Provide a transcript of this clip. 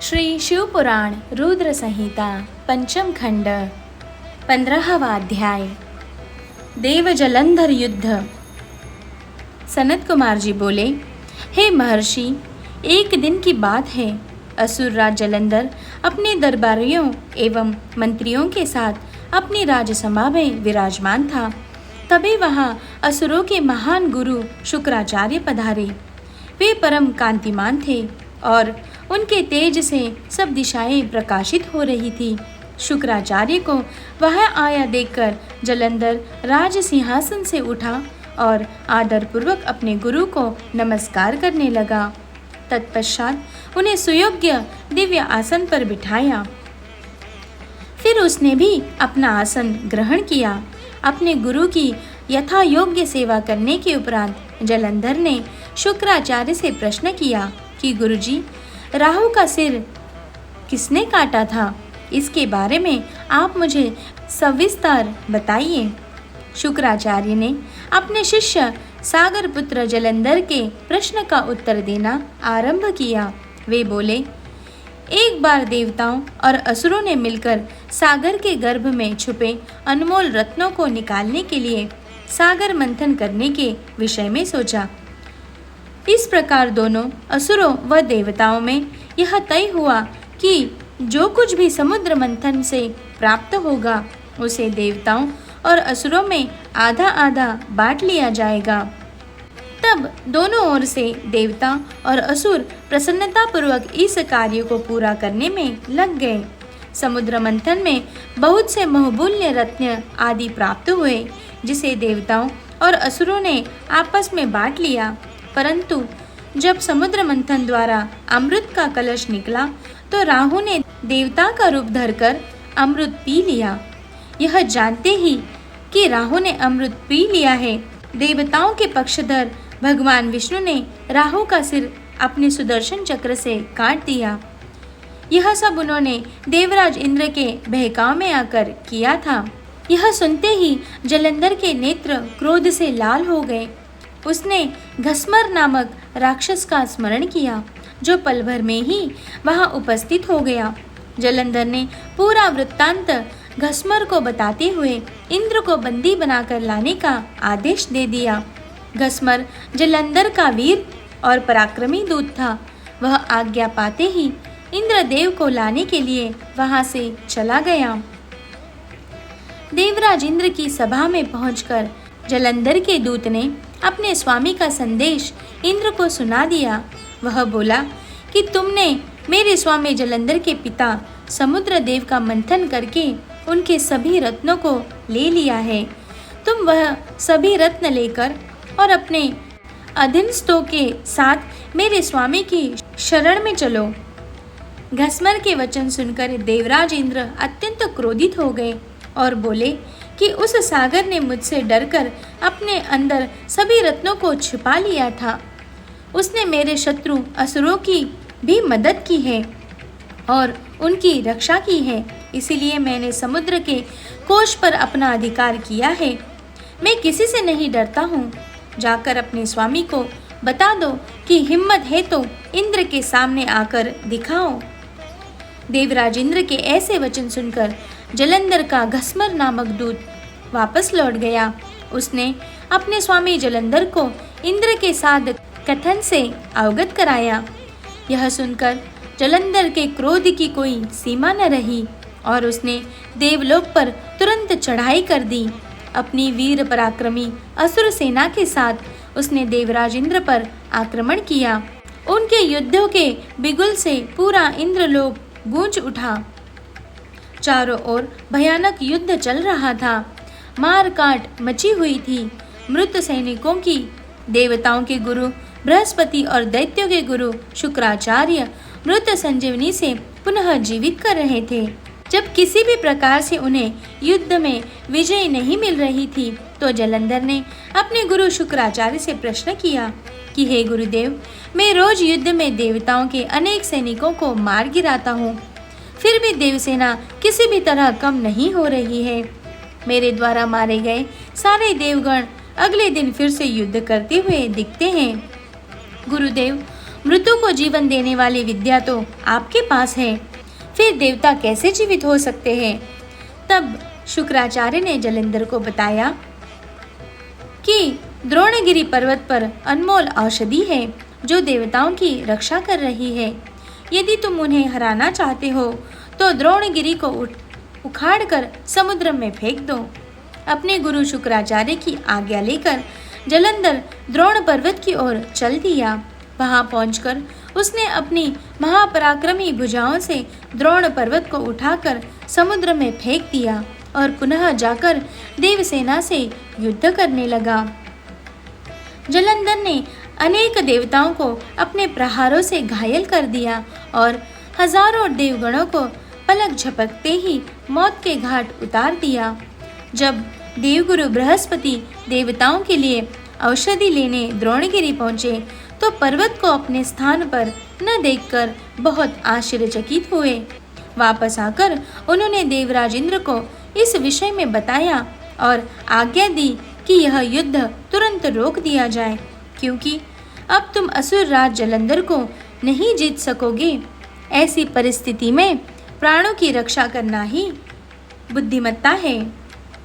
श्री शिवपुराण रुद्र संहिता पंचम खंड 15वां अध्याय देव जलंधर युद्ध। सनत कुमार जी बोले, हे महर्षि, एक दिन की बात है। असुर राज जलंधर अपने दरबारियों एवं मंत्रियों के साथ अपनी राजसभा में विराजमान था। तभी वहाँ असुरों के महान गुरु शुक्राचार्य पधारे। वे परम कांतिमान थे और उनके तेज से सब दिशाएं प्रकाशित हो रही थी। शुक्राचार्य को वह आया देखकर जलंधर राज सिंहासन से उठा और आदरपूर्वक अपने गुरु को नमस्कार करने लगा। तत्पश्चात उन्हें सुयोग्य दिव्य आसन पर बिठाया। फिर उसने भी अपना आसन ग्रहण किया। अपने गुरु की यथा योग्य सेवा करने के उपरांत जलंधर ने शुक्राचार्य से प्रश्न किया कि गुरुजी, राहु का सिर किसने काटा था? इसके बारे में आप मुझे सविस्तार बताइए। शुक्राचार्य ने अपने शिष्य सागर पुत्र जलंधर के प्रश्न का उत्तर देना आरंभ किया। वे बोले, एक बार देवताओं और असुरों ने मिलकर सागर के गर्भ में छुपे अनमोल रत्नों को निकालने के लिए सागर मंथन करने के विषय में सोचा। इस प्रकार दोनों असुरों व देवताओं में यह तय हुआ कि जो कुछ भी समुद्र मंथन से प्राप्त होगा उसे देवताओं और असुरों में आधा आधा बांट लिया जाएगा। तब दोनों ओर से देवता और असुर प्रसन्नतापूर्वक इस कार्य को पूरा करने में लग गए। समुद्र मंथन में बहुत से बहुमूल्य रत्न आदि प्राप्त हुए, जिसे देवताओं और असुरों ने आपस में बांट लिया। परंतु जब समुद्र मंथन द्वारा अमृत का कलश निकला तो राहु ने देवता का रूप धरकर अमृत पी लिया। यह जानते ही कि राहु ने अमृत पी लिया है, देवताओं के पक्षधर भगवान विष्णु ने राहु का सिर अपने सुदर्शन चक्र से काट दिया। यह सब उन्होंने देवराज इंद्र के बहकाव में आकर किया था। यह सुनते ही जलंधर के नेत्र क्रोध से लाल हो गए। उसने घस्मर नामक राक्षस का स्मरण किया, जो पल भर में ही वहां उपस्थित हो गया। जलंधर ने पूरा वृत्तांत घस्मर को बताते हुए इंद्र को बंदी बनाकर लाने का आदेश दे दिया। घस्मर जलंधर का वीर और पराक्रमी दूत था। वह आज्ञा पाते ही इंद्रदेव को लाने के लिए वहां से चला गया। देवराज इंद्र की सभा में पहुंचकर जलंधर के दूत ने अपने स्वामी का संदेश इंद्र को सुना दिया। वह बोला कि तुमने मेरे स्वामी जलंधर के पिता समुद्र देव का मंथन करके उनके सभी रत्नों को ले लिया है। तुम वह सभी रत्न लेकर और अपने अधीनस्थों के साथ मेरे स्वामी की शरण में चलो। घस्मर के वचन सुनकर देवराज इंद्र अत्यंत क्रोधित हो गए और बोले कि उस सागर ने मुझसे डरकर अपने अंदर सभी रत्नों को छिपा लिया था। उसने मेरे शत्रु असुरों की भी मदद की है और उनकी रक्षा की है। इसीलिए मैंने समुद्र के कोश पर अपना अधिकार किया है। मैं किसी से नहीं डरता हूँ। जाकर अपने स्वामी को बता दो कि हिम्मत है तो इंद्र के सामने आकर दिखाओ। देवराज इंद्र के ऐसे वचन सुनकर जलंधर का घस्मर नामक दूत वापस लौट गया। उसने अपने स्वामी जलंधर को इंद्र के साथ कथन से अवगत कराया। यह सुनकर जलंधर के क्रोध की कोई सीमा न रही और उसने देवलोक पर तुरंत चढ़ाई कर दी। अपनी वीर पराक्रमी असुर सेना के साथ उसने देवराज इंद्र पर आक्रमण किया। उनके युद्धों के बिगुल से पूरा इंद्रलोक गूंज उठा। चारों ओर भयानक युद्ध चल रहा था। मार काट मची हुई थी। मृत सैनिकों की देवताओं के गुरु बृहस्पति और दैत्यों के गुरु शुक्राचार्य मृत संजीवनी से पुनः जीवित कर रहे थे। जब किसी भी प्रकार से उन्हें युद्ध में विजय नहीं मिल रही थी तो जलंधर ने अपने गुरु शुक्राचार्य से प्रश्न किया कि हे गुरुदेव, मैं रोज युद्ध में देवताओं के अनेक सैनिकों को मार गिराता हूँ, फिर भी देवसेना किसी भी तरह कम नहीं हो रही है। मेरे द्वारा मारे गए सारे देवगण अगले दिन फिर से युद्ध करते हुए दिखते हैं। गुरुदेव, मृत्यु को जीवन देने वाली विद्या तो आपके पास है, फिर देवता कैसे जीवित हो सकते हैं? तब शुक्राचार्य ने जलेंद्र को बताया कि द्रोणगिरि पर्वत पर अनमोल औषधि है जो देवताओं की रक्षा कर रही है। यदि तुम उन्हें हराना चाहते हो तो द्रोणगिरि को उखाड़कर समुद्र में फेंक दो। अपने गुरु शुक्राचार्य की आज्ञा लेकर जलंधर द्रोण पर्वत की ओर चल दिया। वहां पहुंचकर उसने अपनी महापराक्रमी भुजाओं से द्रोण पर्वत को उठाकर समुद्र में फेंक दिया और पुनः जाकर देवसेना से युद्ध करने लगा। जलंधर ने अनेक देवताओं को अपने प्रहारों से घायल कर दिया और हजारों देवगणों को पलक झपकते ही मौत के घाट उतार दिया। जब देवगुरु बृहस्पति देवताओं के लिए औषधि लेने द्रोणगिरि पहुंचे तो पर्वत को अपने स्थान पर न देखकर बहुत आश्चर्यचकित हुए। वापस आकर उन्होंने देवराज इंद्र को इस विषय में बताया और आज्ञा दी कि यह युद्ध तुरंत रोक दिया जाए, क्योंकि अब तुम असुर राज जलंधर को नहीं जीत सकोगे। ऐसी परिस्थिति में प्राणों की रक्षा करना ही बुद्धिमत्ता है।